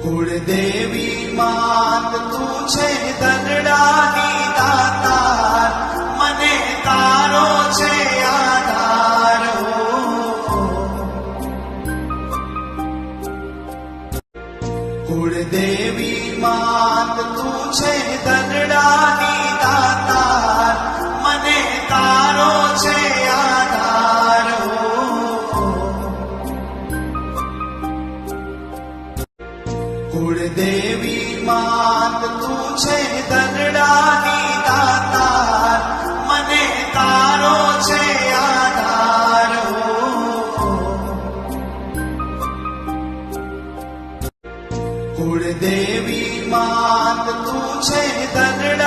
કુળદેવી માત તું છે દનડાની દાતાર, મને તારો છે આધાર. કુળદેવી માત તું છે દનડાની દાતાર, મને તારો છે આધાર. કુળદેવી માત તું છે દનડાની દાતાર, મને તારો છે આધાર. કુળદેવી માત તું છે દનડાની